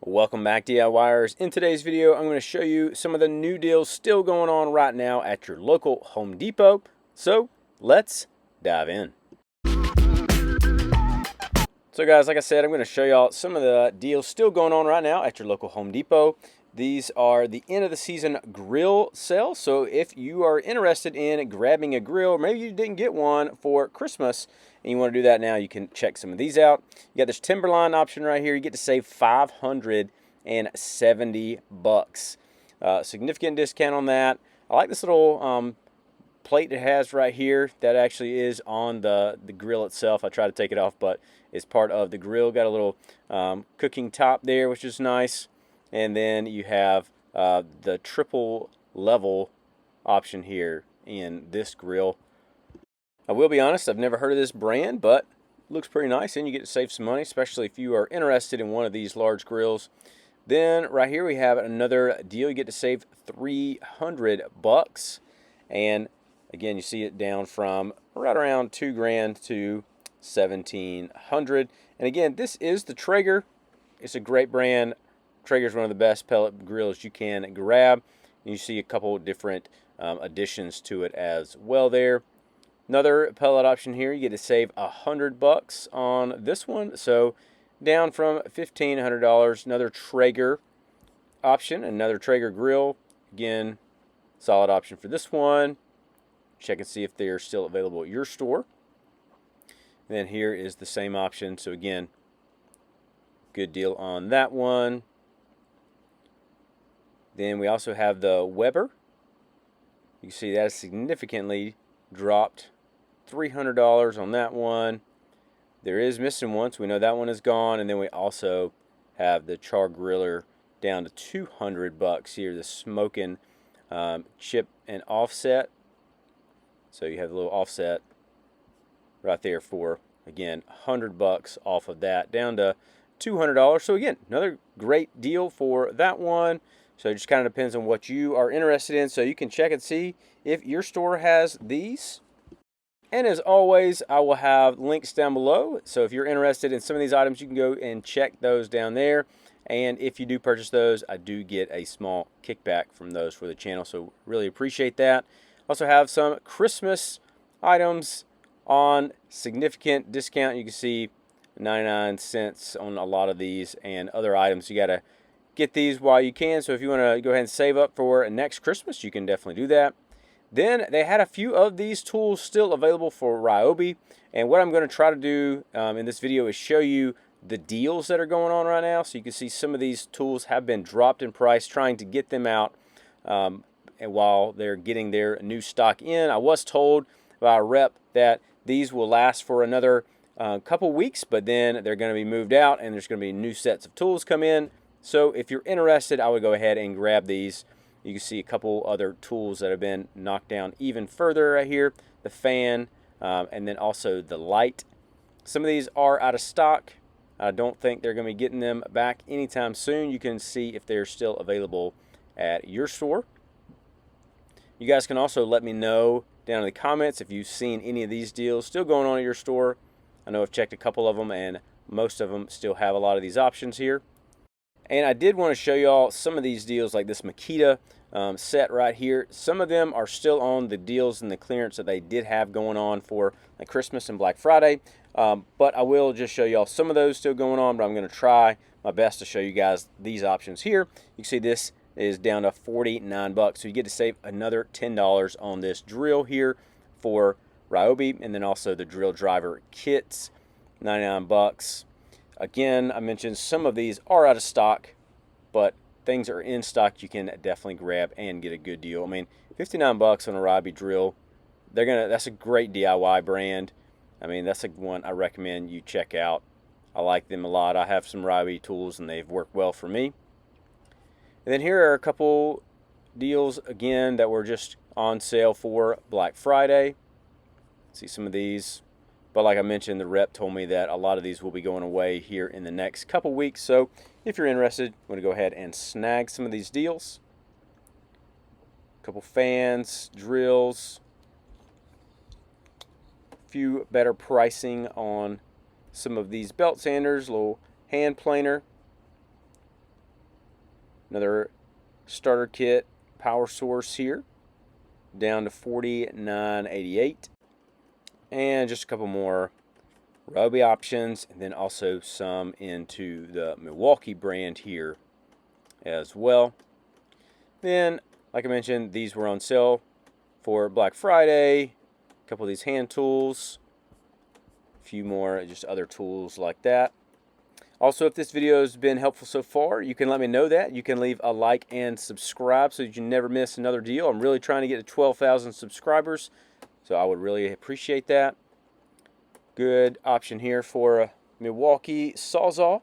Welcome back, DIYers. In today's video, I'm going to show you some of the new deals still going on right now at your local Home Depot. So let's dive in. So guys, like I said, I'm going to show y'all some of the deals still going on right now at your local Home Depot. These are the end of the season grill sale. So if you are interested in grabbing a grill, maybe you didn't get one for Christmas and you want to do that now, you can check some of these out. You got this Timberline option right here. You get to save $570. Significant discount on that. I like this little plate it has right here that actually is on the grill itself. I try to take it off, but it's part of the grill. Got a little cooking top there, which is nice. And then you have the triple level option here in this grill. I will be honest, I've never heard of this brand, but it looks pretty nice, and you get to save some money, especially if you are interested in one of these large grills. Then right here we have another deal. You get to save $300, and again, you see it down from right around $2,000 to $1,700. And again, this is the Traeger. It's a great brand. Traeger is one of the best pellet grills you can grab. You see a couple different additions to it as well there. Another pellet option here. You get to save $100 on this one. So down from $1,500. Another Traeger option, another Traeger grill. Again, solid option for this one. Check and see if they are still available at your store. And then here is the same option. So again, good deal on that one. Then we also have the Weber. You can see that has significantly dropped. $300 on that one. There is missing one, so we know that one is gone. And then we also have the Char Griller down to $200 here. The smoking chip and offset. So you have the little offset right there for, again, $100 off of that, down to $200. So again, another great deal for that one. So it just kind of depends on what you are interested in. So you can check and see if your store has these. And as always, I will have links down below. So if you're interested in some of these items, you can go and check those down there. And if you do purchase those, I do get a small kickback from those for the channel. So really appreciate that. Also have some Christmas items on significant discount. You can see 99 cents on a lot of these and other items. You got to get these while you can. So if you want to go ahead and save up for next Christmas, you can definitely do that. Then they had a few of these tools still available for Ryobi. And what I'm going to try to do in this video is show you the deals that are going on right now. So you can see some of these tools have been dropped in price, trying to get them out and while they're getting their new stock in. I was told by a rep that these will last for another couple weeks, but then they're going to be moved out and there's going to be new sets of tools come in. So if you're interested, I would go ahead and grab these. You can see a couple other tools that have been knocked down even further right here. The fan, and then also the light. Some of these are out of stock. I don't think they're going to be getting them back anytime soon. You can see if they're still available at your store. You guys can also let me know down in the comments if you've seen any of these deals still going on at your store. I know I've checked a couple of them, and most of them still have a lot of these options here. And I did want to show y'all some of these deals, like this Makita set right here. Some of them are still on the deals and the clearance that they did have going on for like Christmas and Black Friday. But I will just show y'all some of those still going on, but I'm going to try my best to show you guys these options here. You can see this is down to $49. So you get to save another $10 on this drill here for Ryobi, and then also the drill driver kits, $99. Again, I mentioned some of these are out of stock, but things are in stock you can definitely grab and get a good deal. I mean, $59 on a Ryobi drill. That's a great DIY brand. I mean, that's one I recommend you check out. I like them a lot. I have some Ryobi tools and they've worked well for me. And then here are a couple deals again that were just on sale for Black Friday. See some of these. But like I mentioned, the rep told me that a lot of these will be going away here in the next couple weeks. So if you're interested, I'm going to go ahead and snag some of these deals. A couple fans, drills, a few better pricing on some of these belt sanders, little hand planer. Another starter kit power source here, down to $49.88. And just a couple more Ryobi options, and then also some into the Milwaukee brand here as well. Then, like I mentioned, these were on sale for Black Friday. A couple of these hand tools, a few more just other tools like that. Also, if this video has been helpful so far, you can let me know that. You can leave a like and subscribe so that you never miss another deal. I'm really trying to get to 12,000 subscribers, so I would really appreciate that. Good option here for a Milwaukee Sawzall.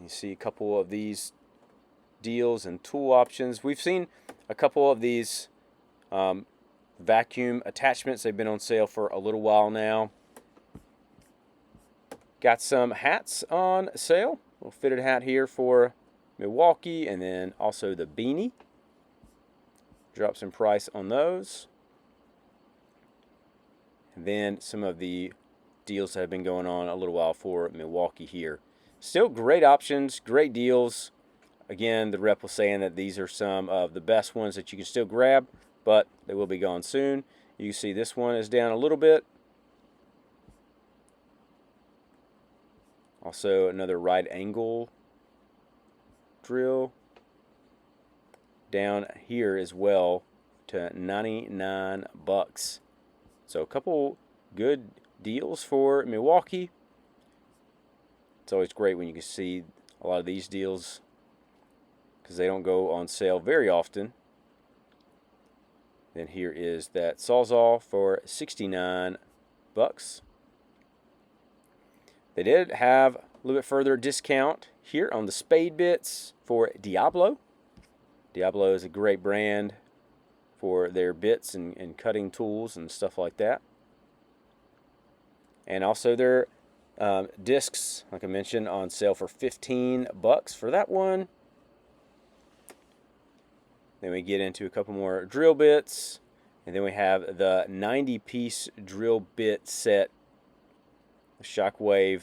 You see a couple of these deals and tool options. We've seen a couple of these vacuum attachments. They've been on sale for a little while now. Got some hats on sale. A little fitted hat here for Milwaukee, and then also the beanie. Drops in price on those. And then some of the deals that have been going on a little while for Milwaukee here. Still great options, great deals. Again, the rep was saying that these are some of the best ones that you can still grab, but they will be gone soon. You can see this one is down a little bit. Also another right angle drill down here as well to 99 bucks. So a couple good deals for Milwaukee. It's always great when you can see a lot of these deals because they don't go on sale very often. Then here is that Sawzall for 69 bucks. They did have a little bit further discount here on the spade bits for Diablo. Diablo is a great brand for their bits and cutting tools and stuff like that. And also their discs, like I mentioned, on sale for 15 bucks for that one. Then we get into a couple more drill bits, and then we have the 90-piece drill bit set, Shockwave,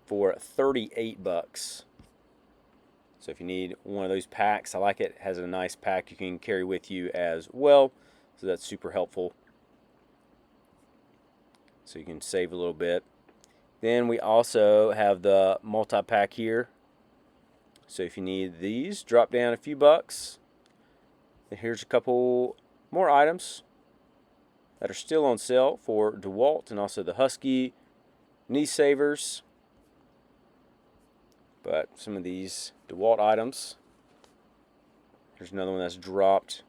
for 38 bucks. So if you need one of those packs, I like it. It has a nice pack you can carry with you as well, so that's super helpful. So you can save a little bit. Then we also have the multi-pack here. So if you need these, drop down a few bucks. And here's a couple more items that are still on sale for DeWalt and also the Husky knee savers. But some of these DeWalt items. Here's another one that's dropped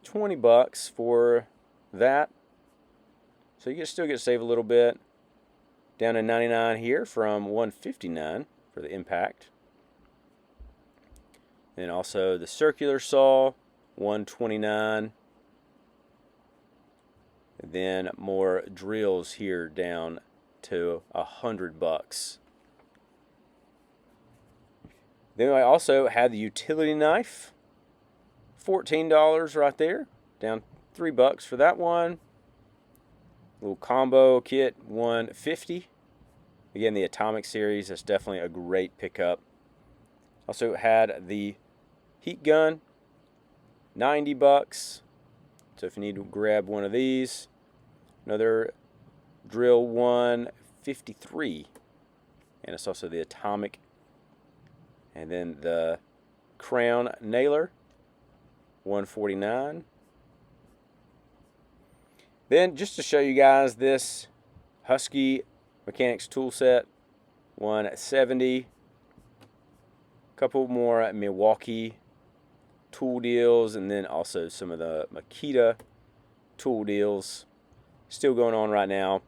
20 bucks for that. So you can still get to save a little bit. Down to 99 here from 159 for the Impact. Then also the circular saw, 129. And then more drills here down to 100 bucks. Then I also had the utility knife, $14 right there, down 3 bucks for that one. Little combo kit, $150. Again, the Atomic series, that's definitely a great pickup. Also had the heat gun, 90 bucks. So if you need to grab one of these, another drill, 153. And it's also the Atomic. And then the crown nailer, 149. Then just to show you guys this Husky mechanics tool set, 170. Couple more Milwaukee tool deals, and then also some of the Makita tool deals still going on right now.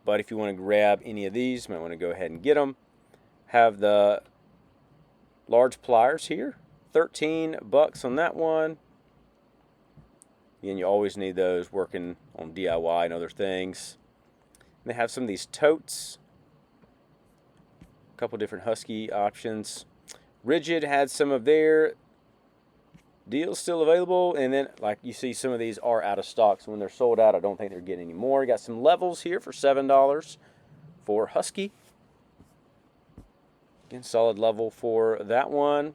But if you want to grab any of these, you might want to go ahead and get them. Have the large pliers here, 13 bucks on that one. Again, you always need those working on DIY and other things. And they have some of these totes, a couple different Husky options. Rigid had some of their deals still available, and then like you see, some of these are out of stock, so when they're sold out, I don't think they're getting any more. Got some levels here for $7 for Husky. Again, solid level for that one.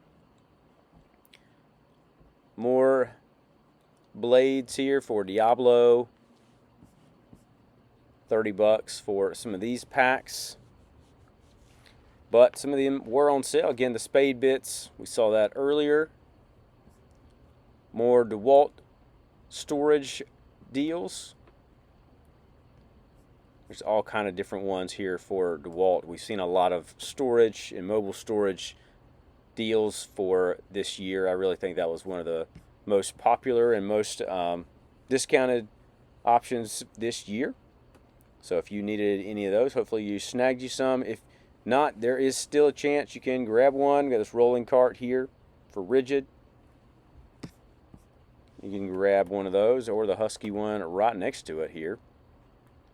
More blades here for Diablo. $30 for some of these packs. But some of them were on sale. Again, the spade bits, we saw that earlier. More DeWalt storage deals. There's all kind of different ones here for DeWalt. We've seen a lot of storage and mobile storage deals for this year. I really think that was one of the most popular and most discounted options this year. So if you needed any of those, hopefully you snagged you some. If not, there is still a chance you can grab one. Got this rolling cart here for rigid. You can grab one of those, or the Husky one right next to it here.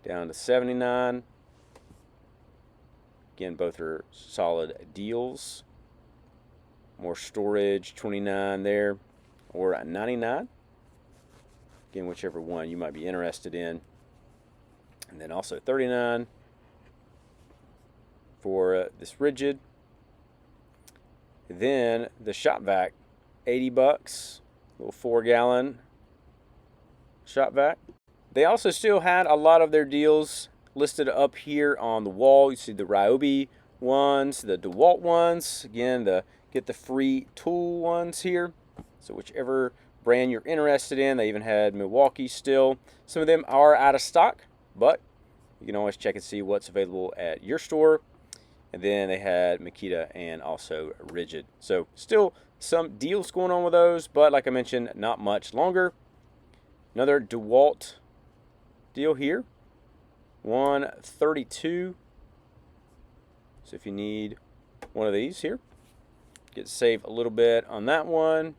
Down to $79. Again, both are solid deals. More storage, $29 there, or $99. Again, whichever one you might be interested in. And then also $39 for this rigid. Then the shop vac, $80, little 4-gallon shop vac. They also still had a lot of their deals listed up here on the wall. You see the Ryobi ones, the DeWalt ones. Again, the get the free tool ones here. So whichever brand you're interested in. They even had Milwaukee still. Some of them are out of stock, but you can always check and see what's available at your store. And then they had Makita and also Rigid. So still some deals going on with those, but like I mentioned, not much longer. Another DeWalt deal here, $132. So if you need one of these here, get to save a little bit on that one.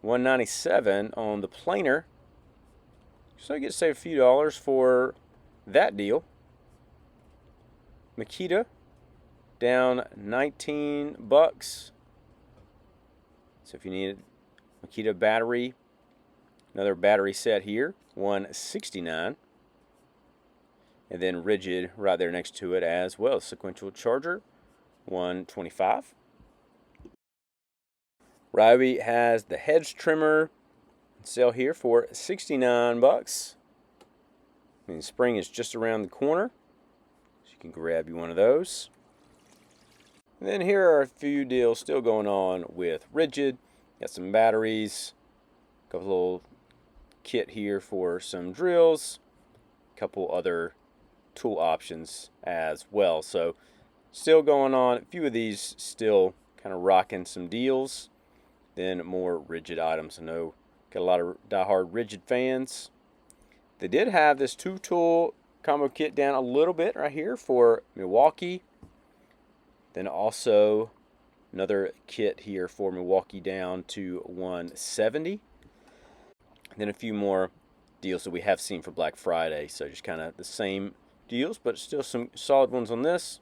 $197 on the planer. So you get to save a few dollars for that deal. Makita down $19. So if you need Makita battery, another battery set here, $169. And then Rigid right there next to it as well. Sequential charger, $125. Ryobi has the hedge trimmer on sale here for $69. I mean, spring is just around the corner, so you can grab you one of those. And then here are a few deals still going on with Rigid. Got some batteries, a couple little kit here for some drills, a couple other tool options as well. So still going on. A few of these still kind of rocking some deals. Then more Rigid items. I know got a lot of diehard Rigid fans. They did have this 2-tool combo kit down a little bit right here for Milwaukee. Then also another kit here for Milwaukee down to $170. Then a few more deals that we have seen for Black Friday. So just kind of the same deals, but still some solid ones on this.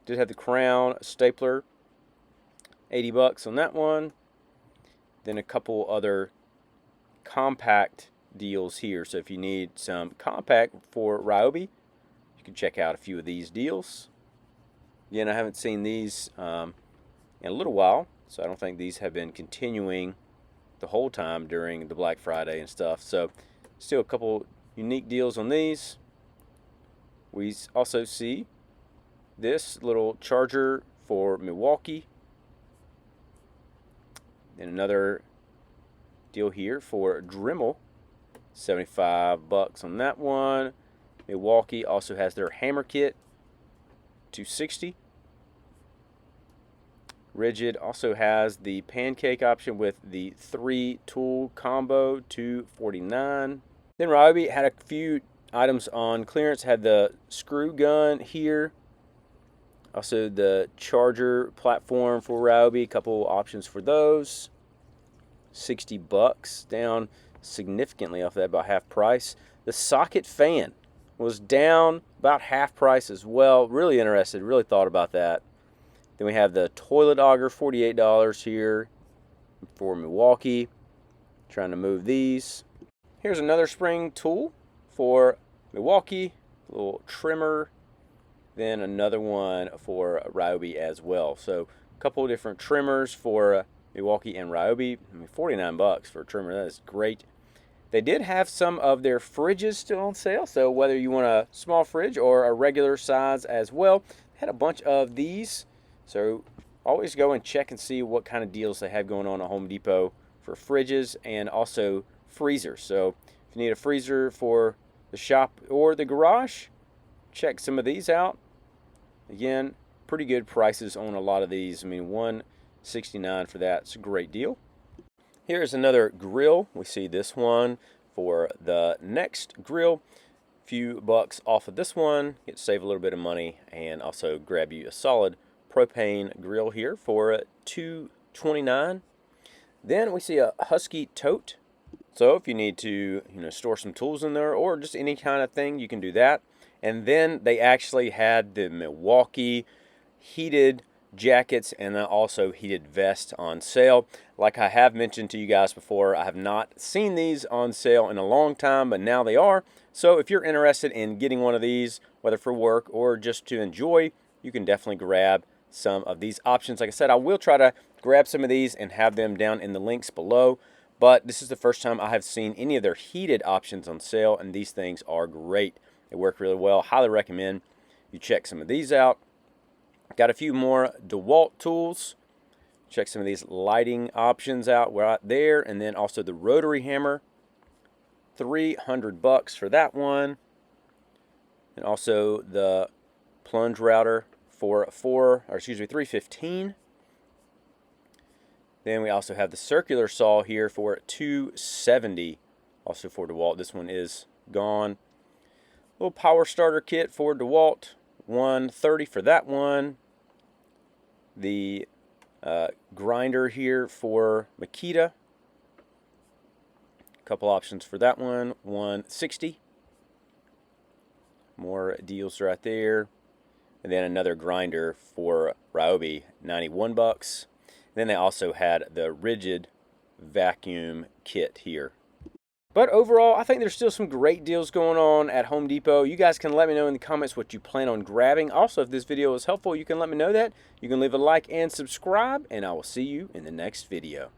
Did have the Crown stapler, $80 on that one. Then a couple other compact deals here. So if you need some compact for Ryobi, you can check out a few of these deals. Again, I haven't seen these in a little while, so I don't think these have been continuing the whole time during the Black Friday and stuff. So still a couple unique deals on these. We also see this little charger for Milwaukee. And another deal here for Dremel, $75 on that one. Milwaukee also has their hammer kit, $260. Rigid also has the pancake option with the 3-tool combo, $249. Then Ryobi had a few items on clearance. Had the screw gun here. Also the charger platform for Ryobi, a couple options for those. $60, down significantly off that, about half price. The socket fan was down about half price as well. Really interested, really thought about that. Then we have the toilet auger, $48 here for Milwaukee. Trying to move these. Here's another spring tool for Milwaukee, a little trimmer. then another one for Ryobi as well. So a couple of different trimmers for Milwaukee and Ryobi. I mean, 49 bucks for a trimmer, that is great. They did have some of their fridges still on sale, so whether you want a small fridge or a regular size as well, they had a bunch of these. So always go and check and see what kind of deals they have going on at Home Depot for fridges and also freezers. So if you need a freezer for the shop or the garage, check some of these out. Again, pretty good prices on a lot of these. I mean, $169 for that. It's a great deal. Here's another grill. We see this one for the next grill. Few bucks off of this one. Get to save a little bit of money and also grab you a solid propane grill here for $229. Then we see a Husky tote. So if you need to, store some tools in there or just any kind of thing, you can do that. And then they actually had the Milwaukee heated jackets and then also heated vests on sale. Like I have mentioned to you guys before, I have not seen these on sale in a long time, but now they are. So if you're interested in getting one of these, whether for work or just to enjoy, you can definitely grab some of these options. Like I said, I will try to grab some of these and have them down in the links below, but this is the first time I have seen any of their heated options on sale, and these things are great. They work really well. Highly recommend you check some of these out. Got a few more DeWalt tools. Check some of these lighting options out right there, and then also the rotary hammer. 300 bucks for that one. And also the plunge router for $315. Then we also have the circular saw here for $270, also for DeWalt. This one is gone. Little power starter kit for DeWalt, $130 for that one. The grinder here for Makita. A couple options for that one, $160. More deals right there. And then another grinder for Ryobi, 91 bucks. Then they also had the rigid vacuum kit here. But overall, I think there's still some great deals going on at Home Depot. You guys can let me know in the comments what you plan on grabbing. Also, if this video was helpful, you can let me know that. You can leave a like and subscribe, and I will see you in the next video.